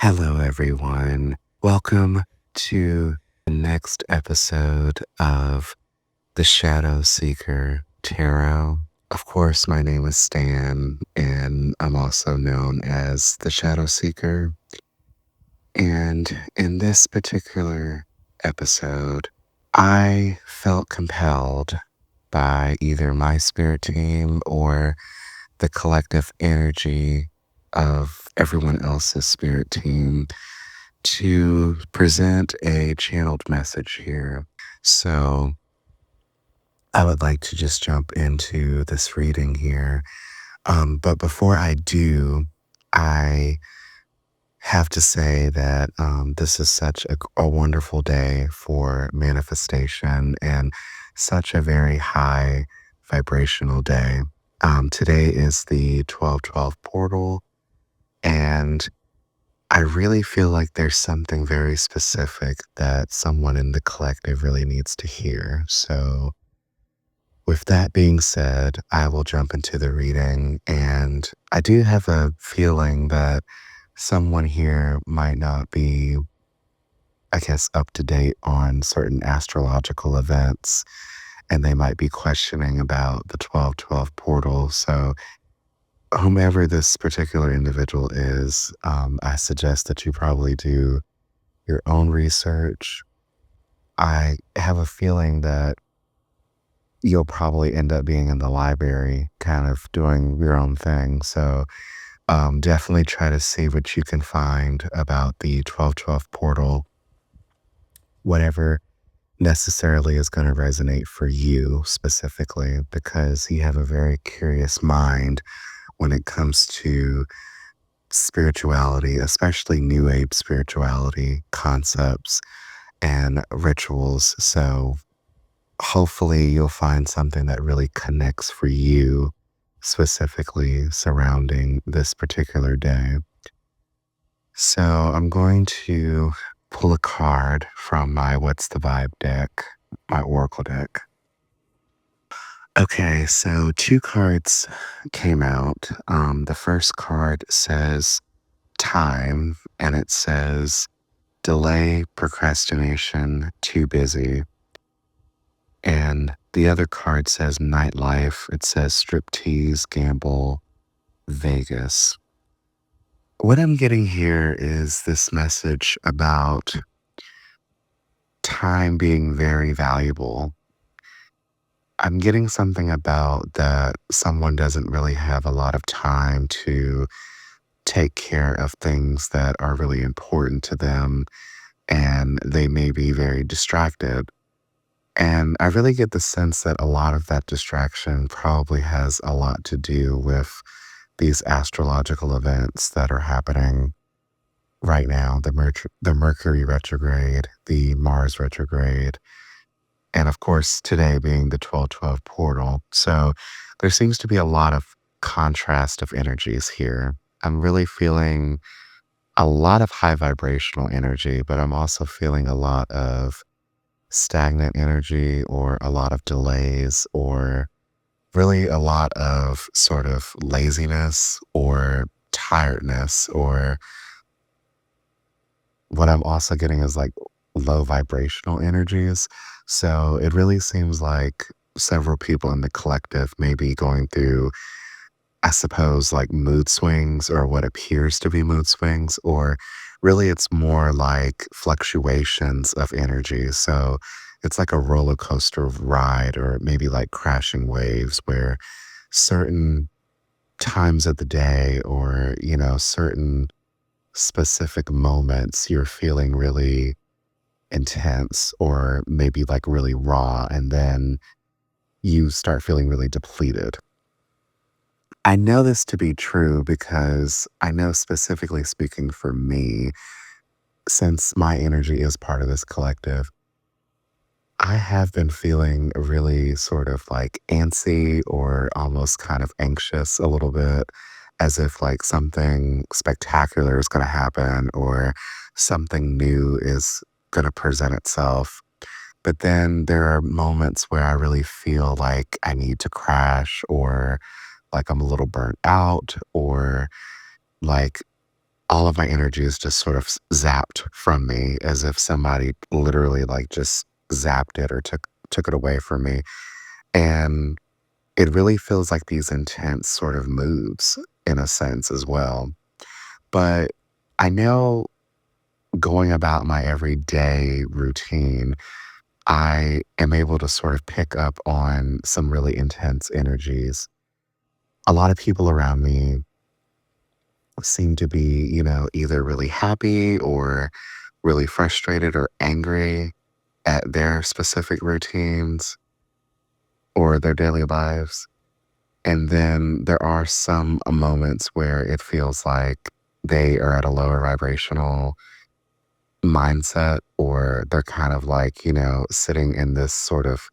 Hello, everyone. Welcome to the next episode of the Shadow Seeker Tarot. Of course, my name is Stan, and I'm also known as the Shadow Seeker. And in this particular episode, I felt compelled by either my spirit team or the collective energy of everyone else's spirit team to present a channeled message here. So I would like to just jump into this reading here. But before I do, I have to say that this is such a wonderful day for manifestation and such a very high vibrational day. Today is the 1212 portal, and I really feel like there's something very specific that someone in the collective really needs to hear. So, with that being said, I will jump into the reading. And I do have a feeling that someone here might not be, I guess, up to date on certain astrological events, and they might be questioning about the 1212 portal. So, whomever this particular individual is, I suggest that you probably do your own research. I have a feeling that you'll probably end up being in the library, kind of doing your own thing. So definitely try to see what you can find about the 1212 portal, whatever necessarily is going to resonate for you specifically, because you have a very curious mind when it comes to spirituality, especially New Age spirituality concepts and rituals. So hopefully you'll find something that really connects for you specifically surrounding this particular day. So I'm going to pull a card from my What's the Vibe deck, my Oracle deck. Okay, so two cards came out. The first card says time, and it says delay, procrastination, too busy. And the other card says nightlife. It says striptease, gamble, Vegas. What I'm getting here is this message about time being very valuable. I'm getting something about that someone doesn't really have a lot of time to take care of things that are really important to them, and they may be very distracted. And I really get the sense that a lot of that distraction probably has a lot to do with these astrological events that are happening right now, the Mercury retrograde, the Mars retrograde, and of course, today being the 1212 portal. So there seems to be a lot of contrast of energies here. I'm really feeling a lot of high vibrational energy, but I'm also feeling a lot of stagnant energy or a lot of delays or really a lot of sort of laziness or tiredness, or what I'm also getting is like low vibrational energies. So it really seems like several people in the collective may be going through, I suppose, like mood swings or what appears to be mood swings, or really it's more like fluctuations of energy. So it's like a roller coaster ride, or maybe like crashing waves where certain times of the day, or, certain specific moments, you're feeling really intense or maybe like really raw, and then you start feeling really depleted. I know this to be true because I know, specifically speaking for me, since my energy is part of this collective, I have been feeling really sort of like antsy or almost kind of anxious a little bit, as if like something spectacular is going to happen or something new is going to present itself. But then there are moments where I really feel like I need to crash, or like I'm a little burnt out, or like all of my energy is just sort of zapped from me as if somebody literally like just zapped it or took it away from me. And it really feels like these intense sort of moves in a sense as well. But I know going about my everyday routine, I am able to sort of pick up on some really intense energies. A lot of people around me seem to be, either really happy or really frustrated or angry at their specific routines or their daily lives. And then there are some moments where it feels like they are at a lower vibrational mindset, or they're kind of like, sitting in this sort of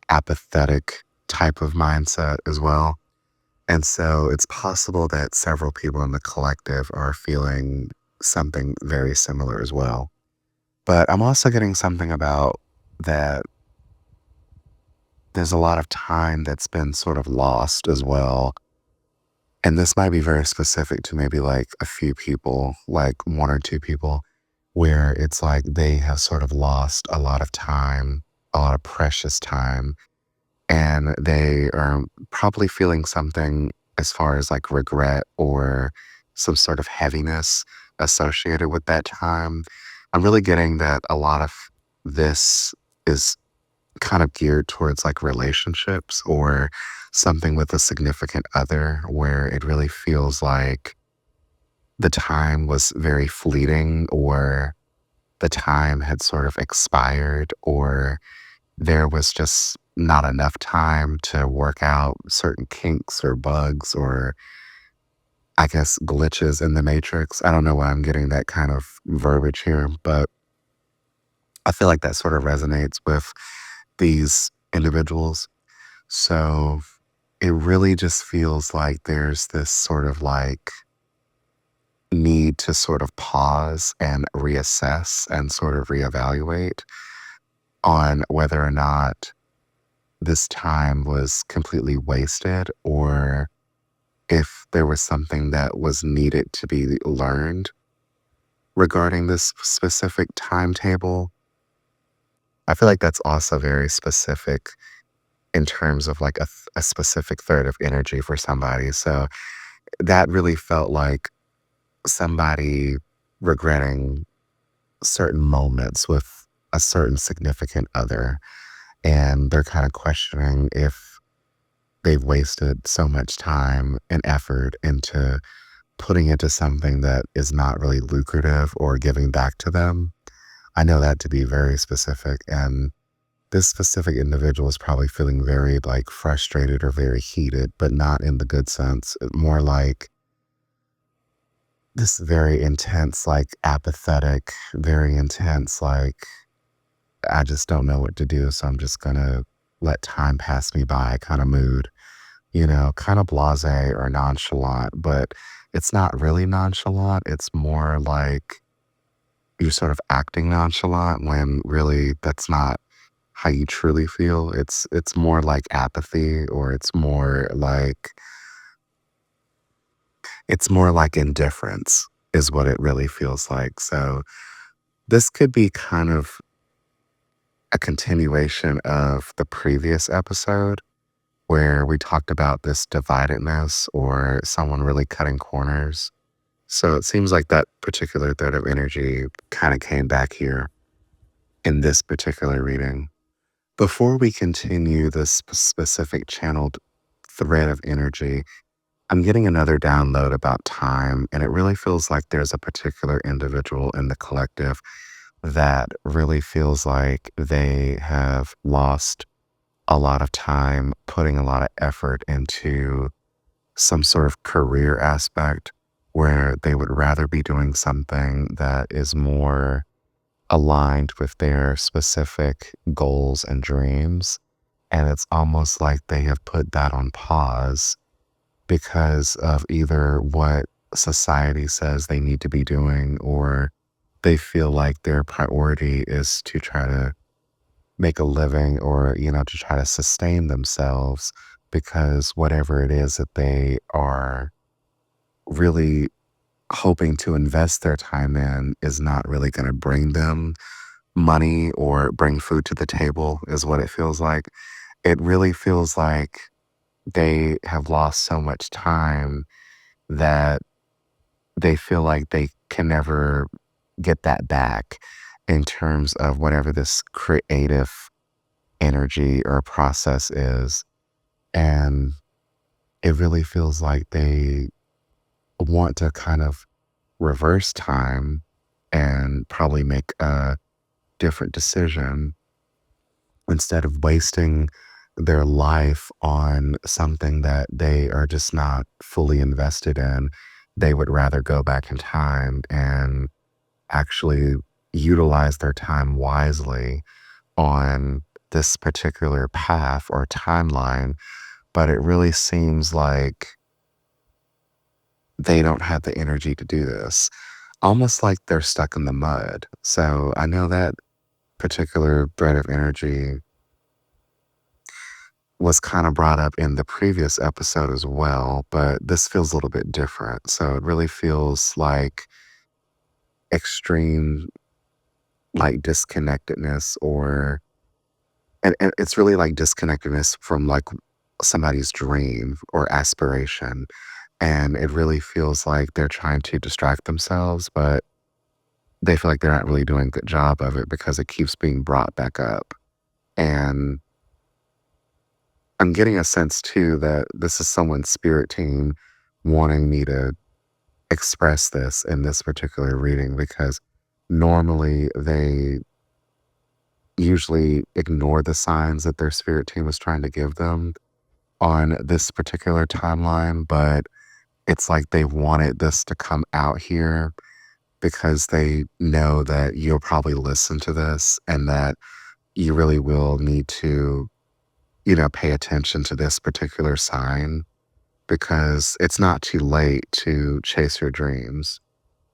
apathetic type of mindset as well. And so it's possible that several people in the collective are feeling something very similar as well. But I'm also getting something about that there's a lot of time that's been sort of lost as well. And this might be very specific to maybe like a few people, like one or two people, where it's like they have sort of lost a lot of time, a lot of precious time, and they are probably feeling something as far as like regret or some sort of heaviness associated with that time. I'm really getting that a lot of this is kind of geared towards like relationships or something with a significant other where it really feels like the time was very fleeting, or the time had sort of expired, or there was just not enough time to work out certain kinks or bugs or I guess glitches in the matrix. I don't know why I'm getting that kind of verbiage here, but I feel like that sort of resonates with these individuals. So it really just feels like there's this sort of like need to sort of pause and reassess and sort of reevaluate on whether or not this time was completely wasted, or if there was something that was needed to be learned regarding this specific timetable. I feel like that's also very specific in terms of like a specific thread of energy for somebody. So that really felt like somebody regretting certain moments with a certain significant other. And they're kind of questioning if they've wasted so much time and effort into putting into something that is not really lucrative or giving back to them. I know that to be very specific. And this specific individual is probably feeling very like frustrated or very heated, but not in the good sense. More like this very intense, like apathetic, very intense, like I just don't know what to do. So I'm just going to let time pass me by kind of mood, kind of blase or nonchalant, but it's not really nonchalant. It's more like you're sort of acting nonchalant when really that's not how you truly feel. It's more like apathy, or it's more like indifference is what it really feels like. So this could be kind of a continuation of the previous episode where we talked about this dividedness or someone really cutting corners. So it seems like that particular thread of energy kind of came back here in this particular reading. Before we continue this specific channeled thread of energy, I'm getting another download about time, and it really feels like there's a particular individual in the collective that really feels like they have lost a lot of time putting a lot of effort into some sort of career aspect where they would rather be doing something that is more aligned with their specific goals and dreams. And it's almost like they have put that on pause because of either what society says they need to be doing, or they feel like their priority is to try to make a living, or, to try to sustain themselves, because whatever it is that they are really hoping to invest their time in is not really going to bring them money or bring food to the table, is what it feels like. It really feels like they have lost so much time that they feel like they can never get that back in terms of whatever this creative energy or process is. And it really feels like they want to kind of reverse time and probably make a different decision instead of wasting their life on something that they are just not fully invested in. They would rather go back in time and actually utilize their time wisely on this particular path or timeline. But it really seems like they don't have the energy to do this, almost like they're stuck in the mud. So I know that particular thread of energy was kind of brought up in the previous episode as well, but this feels a little bit different. So it really feels like extreme, like disconnectedness, or, and it's really like disconnectedness from like somebody's dream or aspiration. And it really feels like they're trying to distract themselves, but they feel like they're not really doing a good job of it because it keeps being brought back up. And I'm getting a sense too that this is someone's spirit team wanting me to express this in this particular reading because normally they usually ignore the signs that their spirit team is trying to give them on this particular timeline, but it's like they wanted this to come out here because they know that you'll probably listen to this and that you really will need to, pay attention to this particular sign because it's not too late to chase your dreams.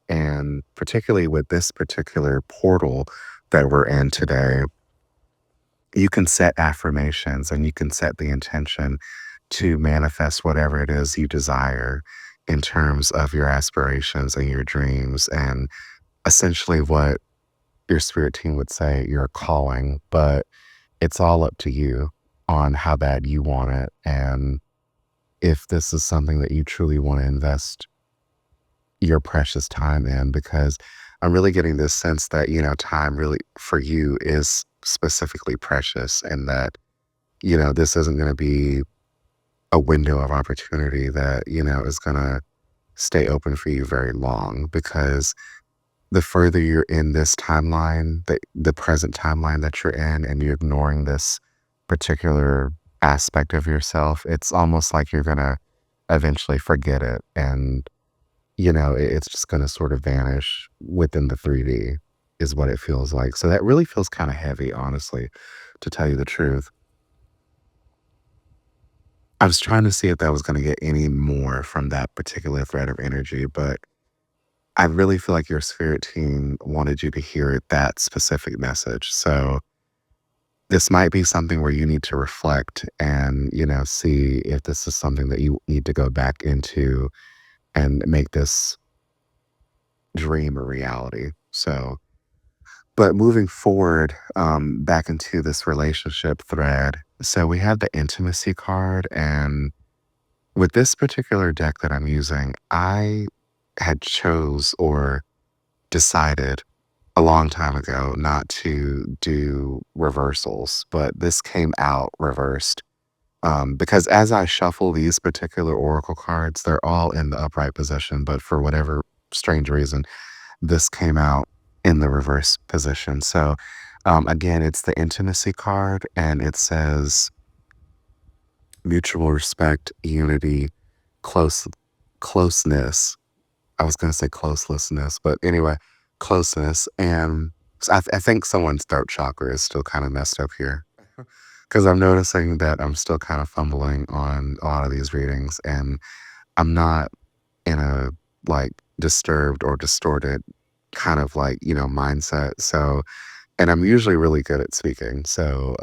And particularly with this particular portal that we're in today, you can set affirmations and you can set the intention to manifest whatever it is you desire in terms of your aspirations and your dreams, and essentially what your spirit team would say your calling. But it's all up to you on how bad you want it and if this is something that you truly want to invest your precious time in, because I'm really getting this sense that, time really for you is specifically precious and that, this isn't going to be a window of opportunity that, is going to stay open for you very long because the further you're in this timeline, the present timeline that you're in, and you're ignoring this particular aspect of yourself, it's almost like you're going to eventually forget it. And it's just going to sort of vanish within the 3D is what it feels like. So that really feels kind of heavy, honestly, to tell you the truth. I was trying to see if that was going to get any more from that particular thread of energy, but I really feel like your spirit team wanted you to hear that specific message. So this might be something where you need to reflect and, see if this is something that you need to go back into and make this dream a reality. So, but moving forward, back into this relationship thread. So we have the intimacy card, and with this particular deck that I'm using, I had chose or decided a long time ago not to do reversals, but this came out reversed. Because as I shuffle these particular oracle cards, they're all in the upright position, but for whatever strange reason, this came out in the reverse position. So, again, it's the intimacy card, and it says mutual respect, unity, close, closeness. I was going to say closelessness, but anyway, closeness. And so I think someone's throat chakra is still kind of messed up here because I'm noticing that I'm still kind of fumbling on a lot of these readings, and I'm not in a like disturbed or distorted kind of like, mindset. So, and I'm usually really good at speaking. So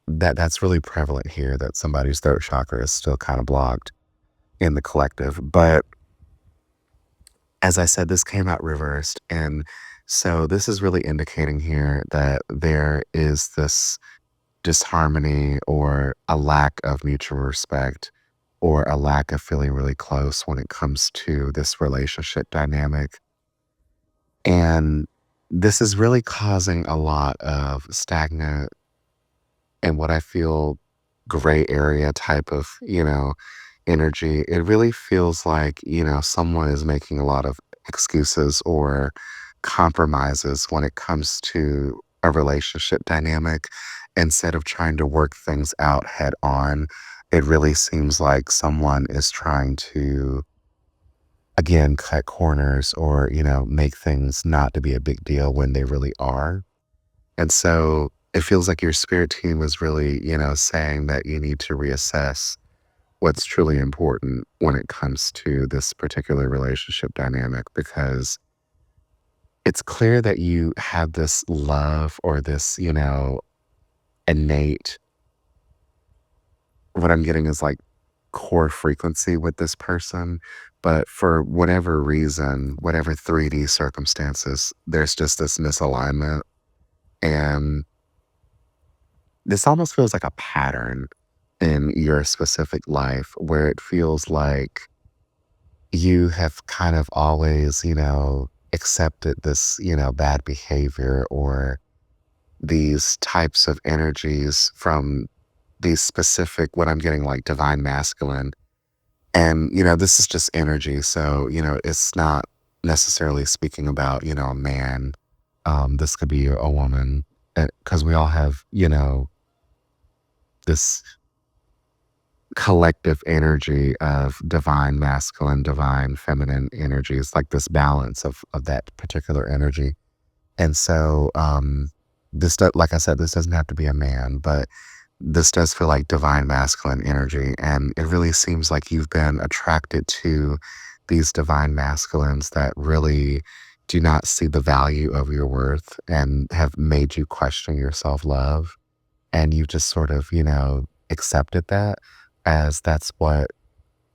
that's really prevalent here that somebody's throat chakra is still kind of blocked in the collective. But As I said, this came out reversed. And so this is really indicating here that there is this disharmony or a lack of mutual respect or a lack of feeling really close when it comes to this relationship dynamic. And this is really causing a lot of stagnant and what I feel gray area type of, energy. It really feels like, someone is making a lot of excuses or compromises when it comes to a relationship dynamic instead of trying to work things out head on. It really seems like someone is trying to, again, cut corners or, make things not to be a big deal when they really are. And so it feels like your spirit team was really, saying that you need to reassess what's truly important when it comes to this particular relationship dynamic because it's clear that you have this love or this, innate, what I'm getting is like core frequency with this person. But for whatever reason, whatever 3D circumstances, there's just this misalignment. And this almost feels like a pattern in your specific life where it feels like you have kind of always, accepted this, bad behavior or these types of energies from these specific, what I'm getting like divine masculine. And, this is just energy. So, it's not necessarily speaking about, a man. This could be a woman because we all have, this collective energy of divine masculine, divine feminine energies, like this balance of that particular energy. And so like I said, this doesn't have to be a man, but this does feel like divine masculine energy. And it really seems like you've been attracted to these divine masculines that really do not see the value of your worth and have made you question your self-love. And you just sort of, accepted that as that's what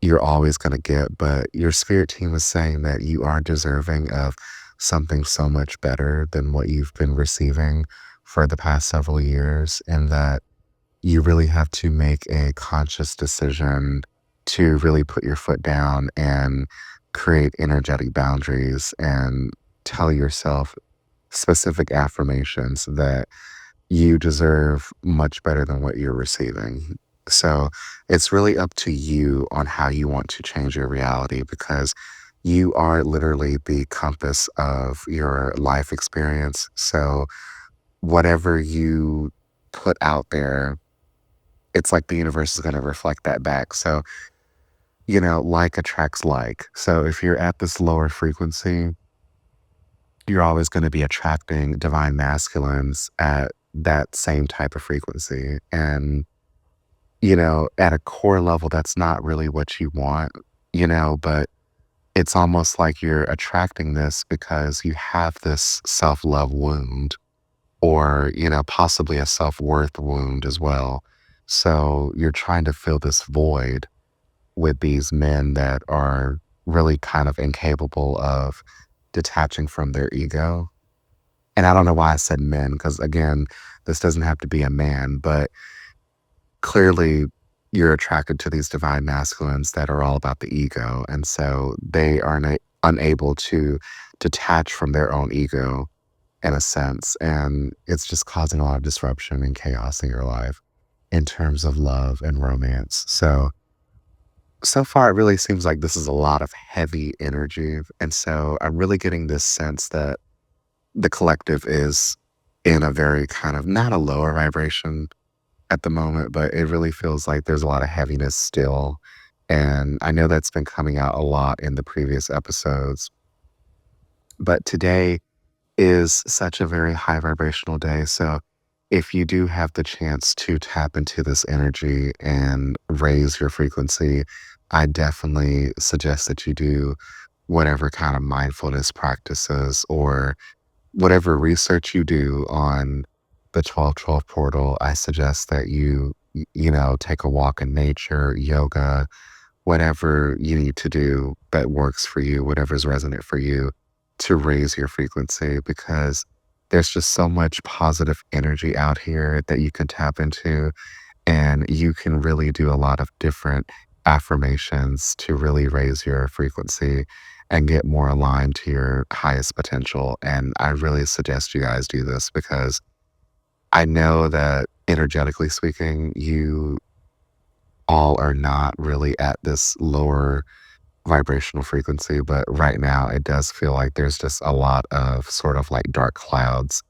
you're always going to get. But your spirit team is saying that you are deserving of something so much better than what you've been receiving for the past several years, and that you really have to make a conscious decision to really put your foot down and create energetic boundaries and tell yourself specific affirmations that you deserve much better than what you're receiving. So it's really up to you on how you want to change your reality because you are literally the compass of your life experience. So whatever you put out there, it's like the universe is going to reflect that back. So, like attracts like. So if you're at this lower frequency, you're always going to be attracting divine masculines at that same type of frequency. And, at a core level, that's not really what you want, but it's almost like you're attracting this because you have this self love wound or, possibly a self worth wound as well. So you're trying to fill this void with these men that are really kind of incapable of detaching from their ego. And I don't know why I said men, because again, this doesn't have to be a man, but clearly you're attracted to these divine masculines that are all about the ego. And so they are unable to detach from their own ego in a sense. And it's just causing a lot of disruption and chaos in your life in terms of love and romance. So far, it really seems like this is a lot of heavy energy. And so I'm really getting this sense that the collective is in a very kind of not a lower vibration at the moment, but it really feels like there's a lot of heaviness still. And I know that's been coming out a lot in the previous episodes. But today is such a very high vibrational day. So if you do have the chance to tap into this energy and raise your frequency, I definitely suggest that you do whatever kind of mindfulness practices or whatever research you do on the 1212 portal. I suggest that you take a walk in nature, yoga, whatever you need to do that works for you, whatever's resonant for you to raise your frequency because there's just so much positive energy out here that you can tap into and you can really do a lot of different affirmations to really raise your frequency and get more aligned to your highest potential. And I really suggest you guys do this because I know that energetically speaking, you all are not really at this lower vibrational frequency, but right now it does feel like there's just a lot of sort of like dark clouds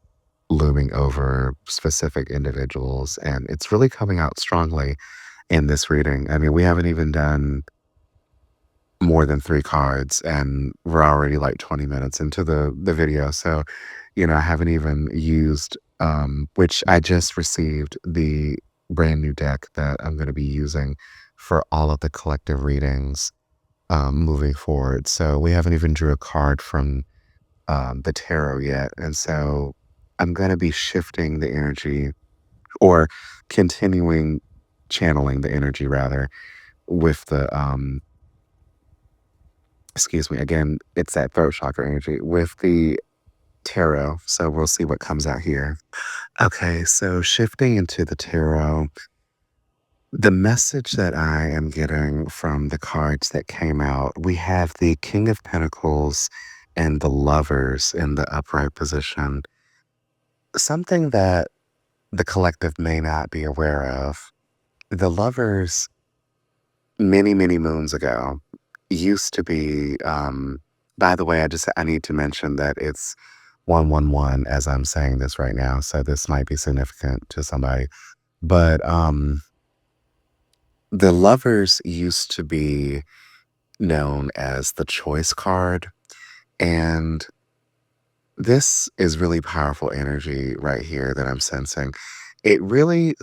looming over specific individuals. And it's really coming out strongly in this reading. I mean, we haven't even done more than 3 cards and we're already like 20 minutes into the video. So, I haven't even used which I just received the brand new deck that I'm going to be using for all of the collective readings moving forward. So we haven't even drew a card from the tarot yet. And so I'm going to be shifting the energy or continuing channeling the energy rather with the excuse me, again, it's that throat chakra energy with the tarot. So we'll see what comes out here. Okay, so shifting into the tarot, the message that I am getting from the cards that came out, we have the King of Pentacles and the Lovers in the upright position. Something that the collective may not be aware of. The Lovers, many, many moons ago, used to be, by the way, I need to mention that it's 111 as I'm saying this right now. So this might be significant to somebody. But the Lovers used to be known as the choice card. And this is really powerful energy right here that I'm sensing. It really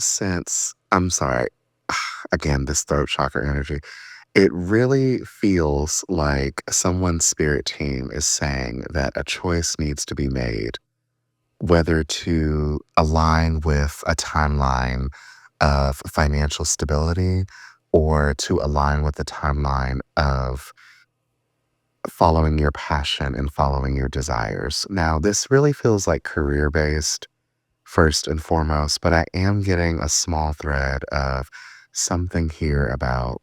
I'm sorry, again, this throat chakra energy. It really feels like someone's spirit team is saying that a choice needs to be made, whether to align with a timeline of financial stability or to align with the timeline of following your passion and following your desires. Now, this really feels like career based first and foremost, but I am getting a small thread of something here about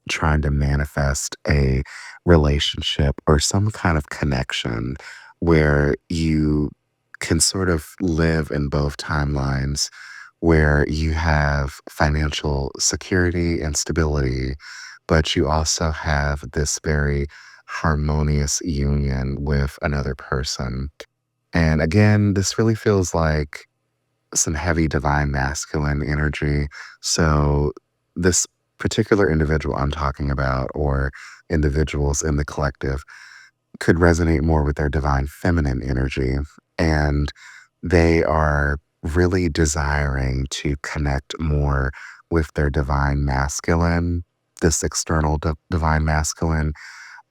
trying to manifest a relationship or some kind of connection where you can sort of live in both timelines where you have financial security and stability, but you also have this very harmonious union with another person. And again, this really feels like some heavy divine masculine energy. So, this particular individual I'm talking about, or individuals in the collective, could resonate more with their divine feminine energy. And they are really desiring to connect more with their divine masculine, this external divine masculine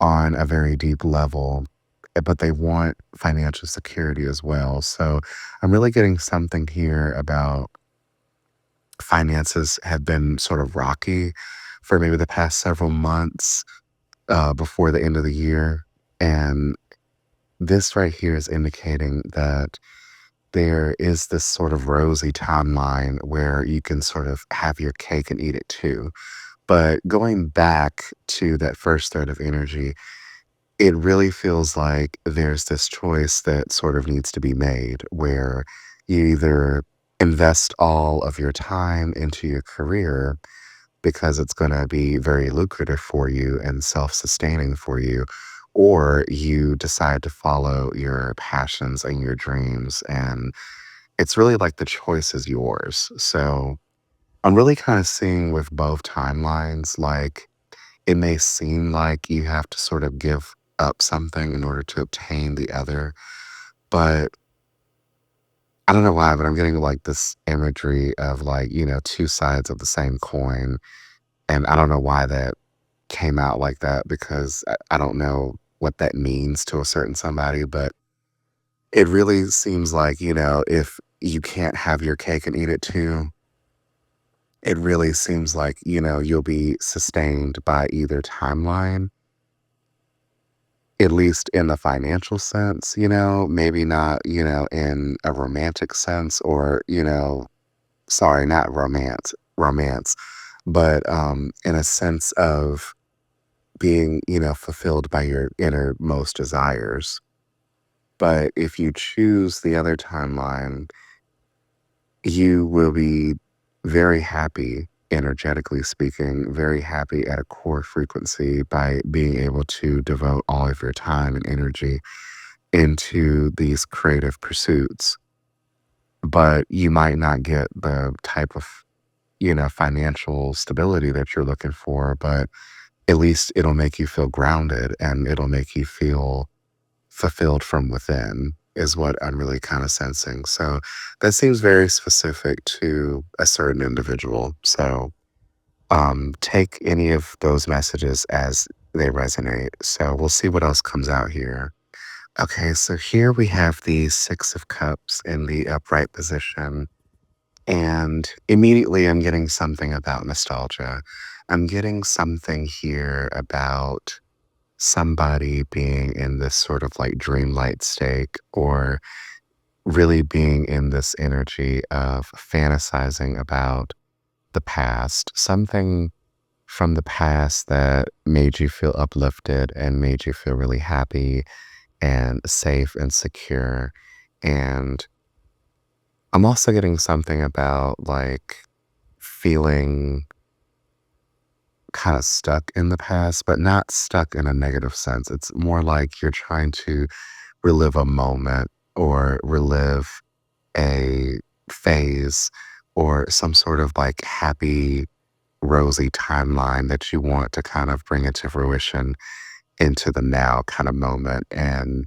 on a very deep level, but they want financial security as well. So I'm really getting something here about finances have been sort of rocky for maybe the past several months before the end of the year. And this right here is indicating that there is this sort of rosy timeline where you can sort of have your cake and eat it too. But going back to that first thread of energy, it really feels like there's this choice that sort of needs to be made where you either invest all of your time into your career because it's going to be very lucrative for you and self sustaining for you, or you decide to follow your passions and your dreams. And it's really like the choice is yours. So I'm really kind of seeing with both timelines, like, it may seem like you have to sort of give up something in order to obtain the other, but I don't know why, but I'm getting like this imagery of like, two sides of the same coin. And I don't know why that came out like that because I don't know what that means to a certain somebody, but it really seems like, if you can't have your cake and eat it too, it really seems like, you'll be sustained by either timeline, at least in the financial sense, maybe not, in a romantic sense or, sorry, not romance, but in a sense of being, fulfilled by your innermost desires. But if you choose the other timeline, you will be very happy, energetically speaking, very happy at a core frequency by being able to devote all of your time and energy into these creative pursuits. But you might not get the type of, financial stability that you're looking for, but at least it'll make you feel grounded and it'll make you feel fulfilled from within is what I'm really kind of sensing. So that seems very specific to a certain individual. So take any of those messages as they resonate. So we'll see what else comes out here. Okay, so here we have the Six of Cups in the upright position. And immediately I'm getting something about nostalgia. I'm getting something here about somebody being in this sort of like dreamlight state or really being in this energy of fantasizing about the past, something from the past that made you feel uplifted and made you feel really happy and safe and secure. And I'm also getting something about like feeling kind of stuck in the past, but not stuck in a negative sense. It's more like you're trying to relive a moment or relive a phase or some sort of like happy, rosy timeline that you want to kind of bring into fruition into the now kind of moment. And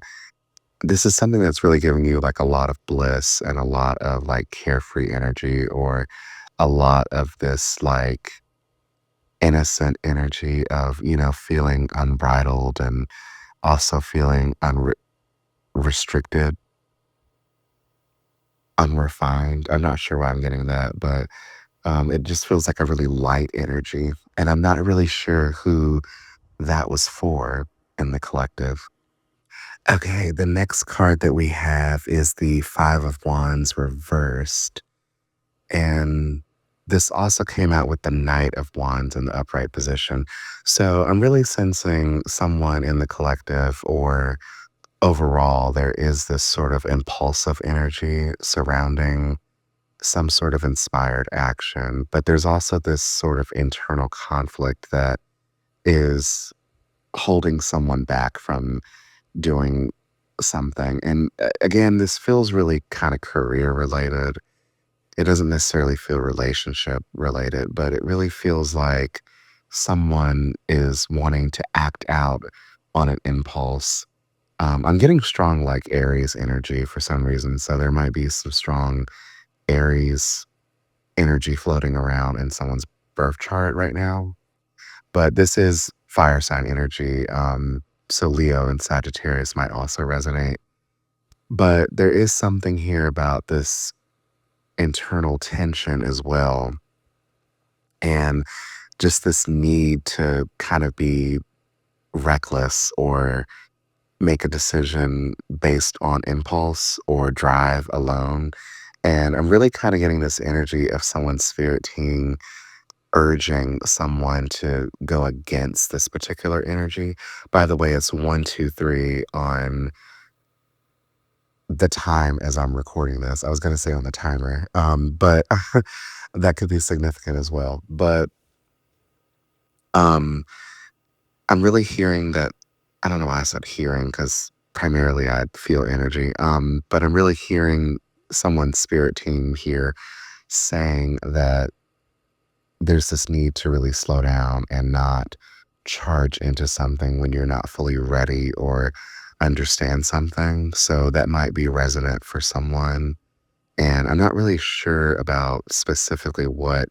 this is something that's really giving you like a lot of bliss and a lot of like carefree energy or a lot of this like innocent energy of, feeling unbridled and also feeling unrestricted, unrefined. I'm not sure why I'm getting that, but it just feels like a really light energy. And I'm not really sure who that was for in the collective. Okay, the next card that we have is the Five of Wands reversed. And this also came out with the Knight of Wands in the upright position. So I'm really sensing someone in the collective or overall, there is this sort of impulsive energy surrounding some sort of inspired action. But there's also this sort of internal conflict that is holding someone back from doing something. And again, this feels really kind of career related. It doesn't necessarily feel relationship related, but it really feels like someone is wanting to act out on an impulse. I'm getting strong like Aries energy for some reason. So there might be some strong Aries energy floating around in someone's birth chart right now. But this is fire sign energy. So Leo and Sagittarius might also resonate. But there is something here about this internal tension as well. And just this need to kind of be reckless or make a decision based on impulse or drive alone. And I'm really kind of getting this energy of someone's spirit team urging someone to go against this particular energy. By the way, it's 1, 2, 3 on the time as I'm recording this. I was going to say on the timer, but that could be significant as well. But um, I'm really hearing that. I don't know why I said hearing because primarily I feel energy. But I'm really hearing someone's spirit team here saying that there's this need to really slow down and not charge into something when you're not fully ready or understand something. So that might be resonant for someone. And I'm not really sure about specifically what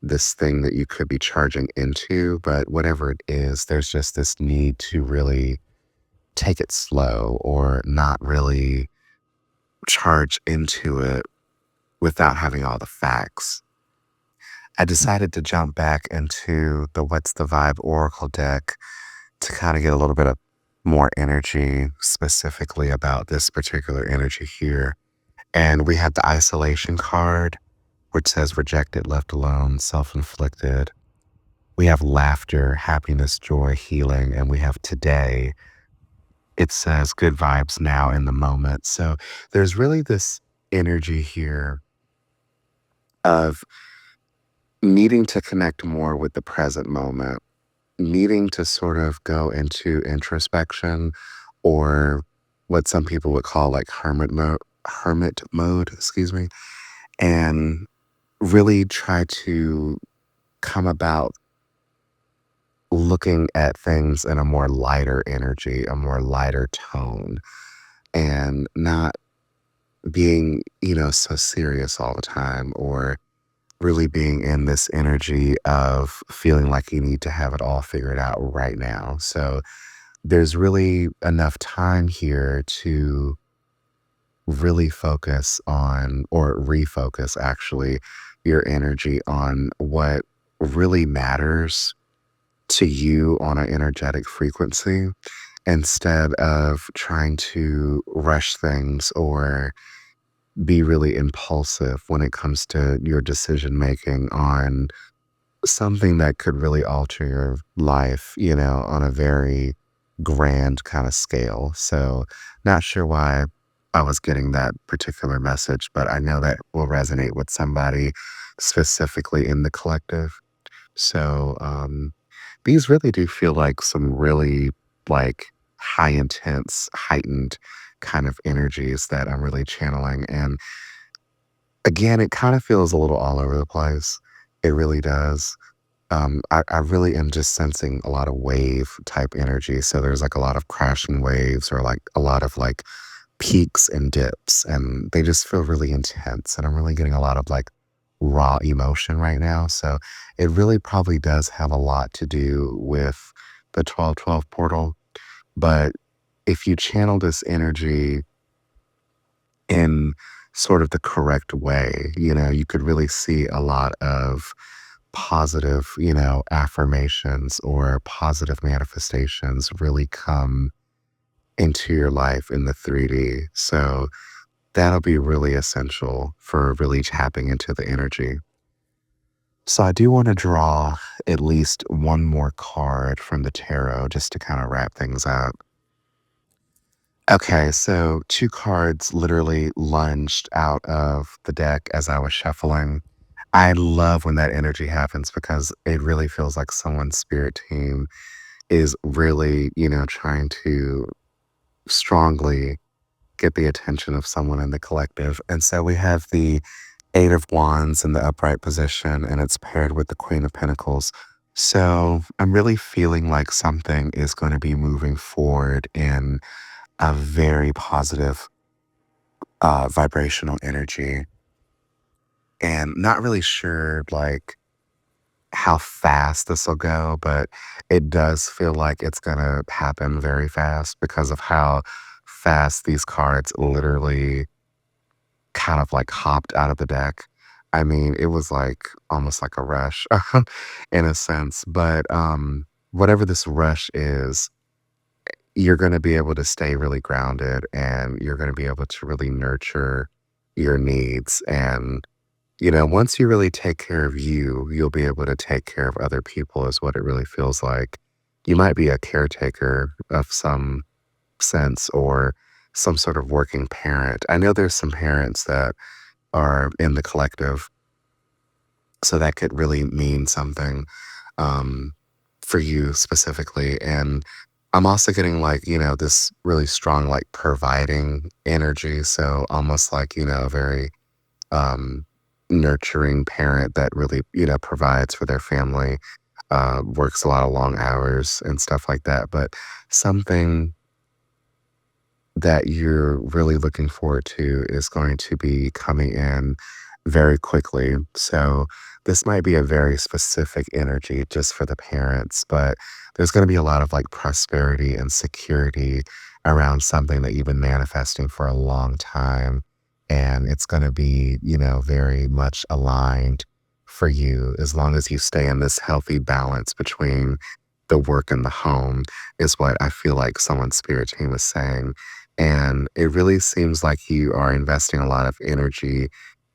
this thing that you could be charging into, but whatever it is, there's just this need to really take it slow or not really charge into it without having all the facts. I decided to jump back into the What's the Vibe Oracle deck to kind of get a little bit of more energy specifically about this particular energy here. And we had the isolation card, which says rejected, left alone, self inflicted. We have laughter, happiness, joy, healing. And we have today, it says good vibes now in the moment. So there's really this energy here of needing to connect more with the present moment, needing to sort of go into introspection or what some people would call like hermit mode, excuse me, and really try to come about looking at things in a more lighter energy, a more lighter tone, and not being, so serious all the time or really being in this energy of feeling like you need to have it all figured out right now. So there's really enough time here to really focus on or refocus actually your energy on what really matters to you on an energetic frequency instead of trying to rush things or be really impulsive when it comes to your decision making on something that could really alter your life, on a very grand kind of scale. So, not sure why I was getting that particular message, but I know that will resonate with somebody specifically in the collective. So, these really do feel like some really like high intense, heightened kind of energies that I'm really channeling. And again, it kind of feels a little all over the place. It really does. I really am just sensing a lot of wave type energy. So there's like a lot of crashing waves or like a lot of like peaks and dips, and they just feel really intense. And I'm really getting a lot of like raw emotion right now. So it really probably does have a lot to do with the 1212 portal. But if you channel this energy in sort of the correct way, you could really see a lot of positive, affirmations or positive manifestations really come into your life in the 3D. So that'll be really essential for really tapping into the energy. So I do want to draw at least one more card from the tarot just to kind of wrap things up. Okay, so two cards literally lunged out of the deck as I was shuffling. I love when that energy happens because it really feels like someone's spirit team is really, trying to strongly get the attention of someone in the collective. And so we have the Eight of Wands in the upright position, and it's paired with the Queen of Pentacles. So I'm really feeling like something is going to be moving forward in a very positive vibrational energy. And not really sure like how fast this will go, but it does feel like it's going to happen very fast because of how fast these cards literally kind of like hopped out of the deck. I mean, it was like almost like a rush in a sense, but whatever this rush is, you're going to be able to stay really grounded and you're going to be able to really nurture your needs. And once you really take care of you, you'll be able to take care of other people, is what it really feels like. You might be a caretaker of some sense or some sort of working parent. I know there's some parents that are in the collective, so that could really mean something um, for you specifically. And I'm also getting like, this really strong, like providing energy. So almost like, a very um, nurturing parent that really, provides for their family, works a lot of long hours and stuff like that. But something that you're really looking forward to is going to be coming in very quickly. So this might be a very specific energy just for the parents, but there's going to be a lot of like prosperity and security around something that you've been manifesting for a long time. And it's going to be, very much aligned for you as long as you stay in this healthy balance between the work and the home, is what I feel like someone's spirit team is saying. And it really seems like you are investing a lot of energy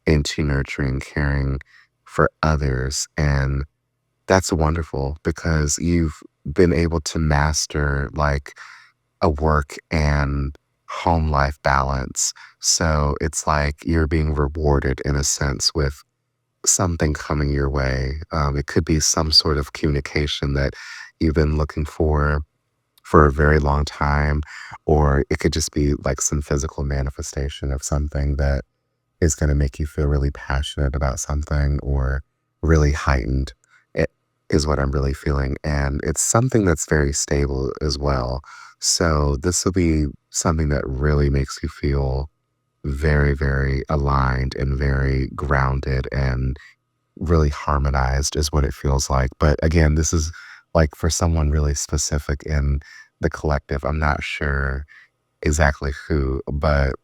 into nurturing, caring for others. And that's wonderful because you've been able to master like a work and home life balance. So it's like you're being rewarded in a sense with something coming your way. It could be some sort of communication that you've been looking for a very long time, or it could just be like some physical manifestation of something that is going to make you feel really passionate about something or really heightened. It is what I'm really feeling. And it's something that's very stable as well. So this will be something that really makes you feel very, very aligned and very grounded and really harmonized is what it feels like. But again, this is like for someone really specific in the collective. I'm not sure exactly who, but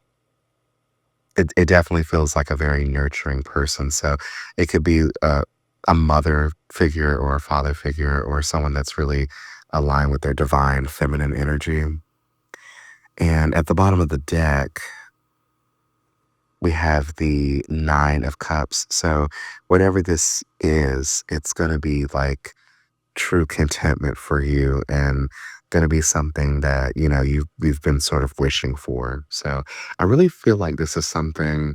it definitely feels like a very nurturing person. So it could be a mother figure or a father figure or someone that's really aligned with their divine feminine energy. And at the bottom of the deck, we have the Nine of Cups. So whatever this is, it's going to be like true contentment for you and going to be something that, you've been sort of wishing for. So I really feel like this is something,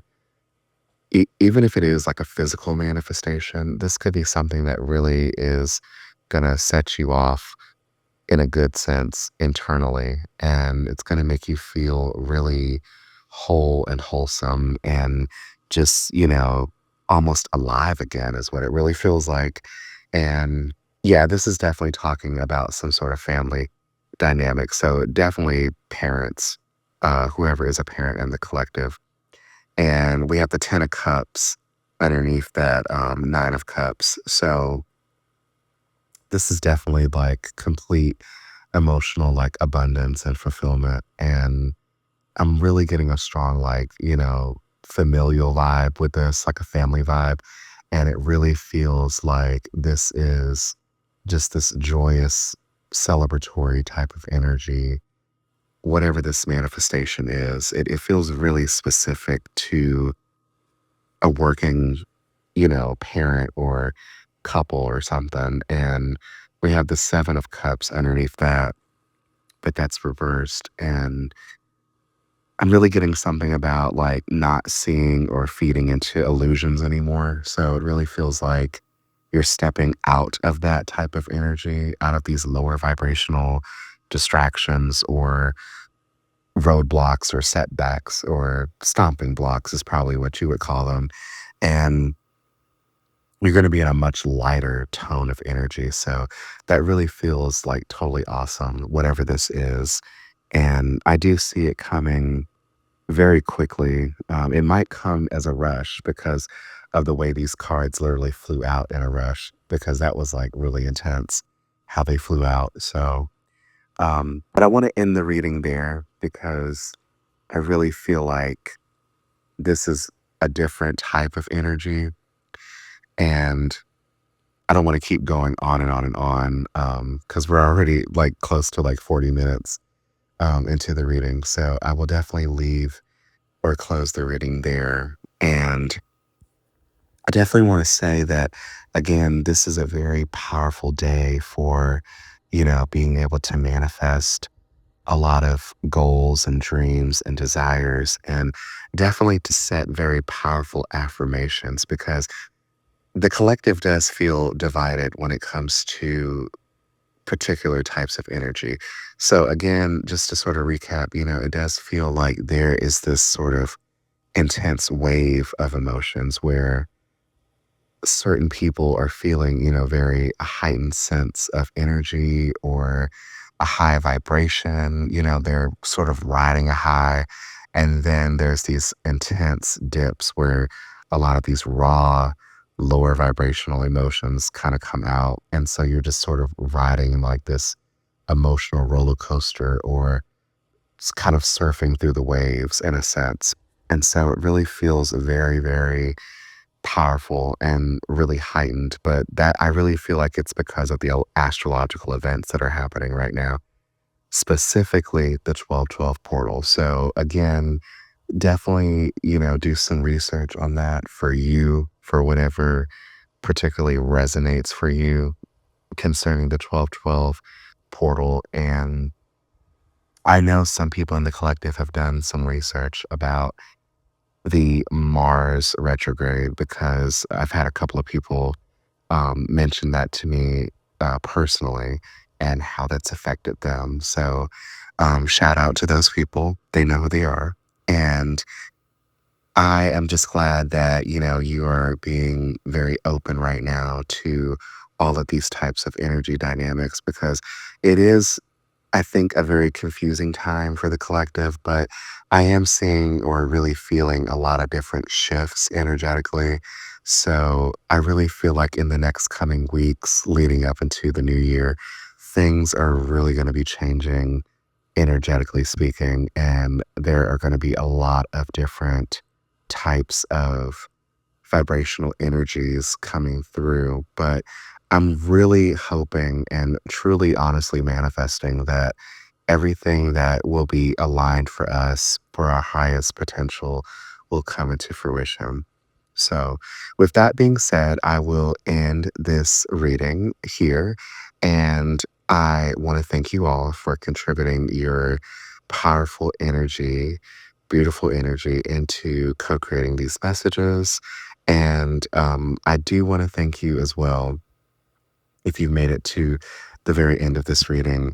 even if it is like a physical manifestation, this could be something that really is going to set you off in a good sense internally. And it's going to make you feel really whole and wholesome and just, almost alive again, is what it really feels like. And yeah, this is definitely talking about some sort of family dynamic. So definitely parents, whoever is a parent in the collective. And we have the 10 of Cups underneath that Nine of Cups. So this is definitely like complete emotional like abundance and fulfillment. And I'm really getting a strong like, familial vibe with this, like a family vibe. And it really feels like this is just this joyous, celebratory type of energy. Whatever this manifestation is, it feels really specific to a working, parent or couple or something. And we have the Seven of Cups underneath that, but that's reversed. And I'm really getting something about like not seeing or feeding into illusions anymore. So it really feels like you're stepping out of that type of energy, out of these lower vibrational distractions or roadblocks or setbacks or stomping blocks, is probably what you would call them. And you're going to be in a much lighter tone of energy. So that really feels like totally awesome, whatever this is. And I do see it coming very quickly. It might come as a rush because of the way these cards literally flew out in a rush, because that was like really intense how they flew out. So, but I want to end the reading there because I really feel like this is a different type of energy. And I don't want to keep going on and on and on because we're already like close to like 40 minutes into the reading. So I will definitely leave or close the reading there. And I definitely want to say that, again, this is a very powerful day for, being able to manifest a lot of goals and dreams and desires, and definitely to set very powerful affirmations because the collective does feel divided when it comes to particular types of energy. So, again, just to sort of recap, it does feel like there is this sort of intense wave of emotions where certain people are feeling, very a heightened sense of energy or a high vibration, they're sort of riding a high. And then there's these intense dips where a lot of these raw, lower vibrational emotions kind of come out. And so you're just sort of riding like this emotional roller coaster or kind of surfing through the waves in a sense. And so it really feels very, very powerful and really heightened, but that I really feel like it's because of the astrological events that are happening right now, specifically the 1212 portal. So again, definitely, do some research on that for you, for whatever particularly resonates for you concerning the 1212 portal. And I know some people in the collective have done some research about the Mars retrograde because I've had a couple of people mention that to me personally and how that's affected them. So, shout out to those people. They know who they are. And I am just glad that, you are being very open right now to all of these types of energy dynamics because it is, I think, a very confusing time for the collective, but I am seeing or really feeling a lot of different shifts energetically. So I really feel like in the next coming weeks leading up into the new year, things are really going to be changing energetically speaking. And there are going to be a lot of different types of vibrational energies coming through. But I'm really hoping and truly honestly manifesting that everything that will be aligned for us for our highest potential will come into fruition. So, with that being said, I will end this reading here. And I want to thank you all for contributing your powerful energy, beautiful energy into co creating these messages. And I do want to thank you as well if you made it to the very end of this reading,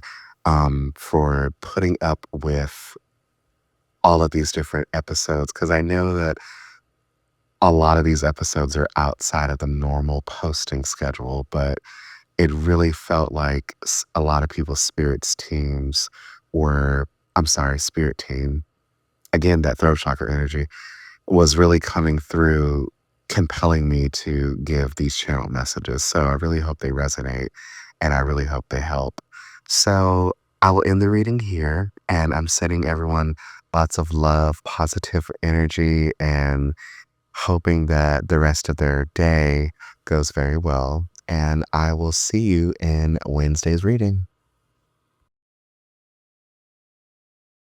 for putting up with all of these different episodes. Because I know that a lot of these episodes are outside of the normal posting schedule, but it really felt like a lot of people's spirits teams were, I'm sorry, spirit team, again, that throat chakra energy was really coming through, compelling me to give these channel messages. So I really hope they resonate and I really hope they help. So I will end the reading here and I'm sending everyone lots of love, positive energy, and hoping that the rest of their day goes very well. And I will see you in Wednesday's reading.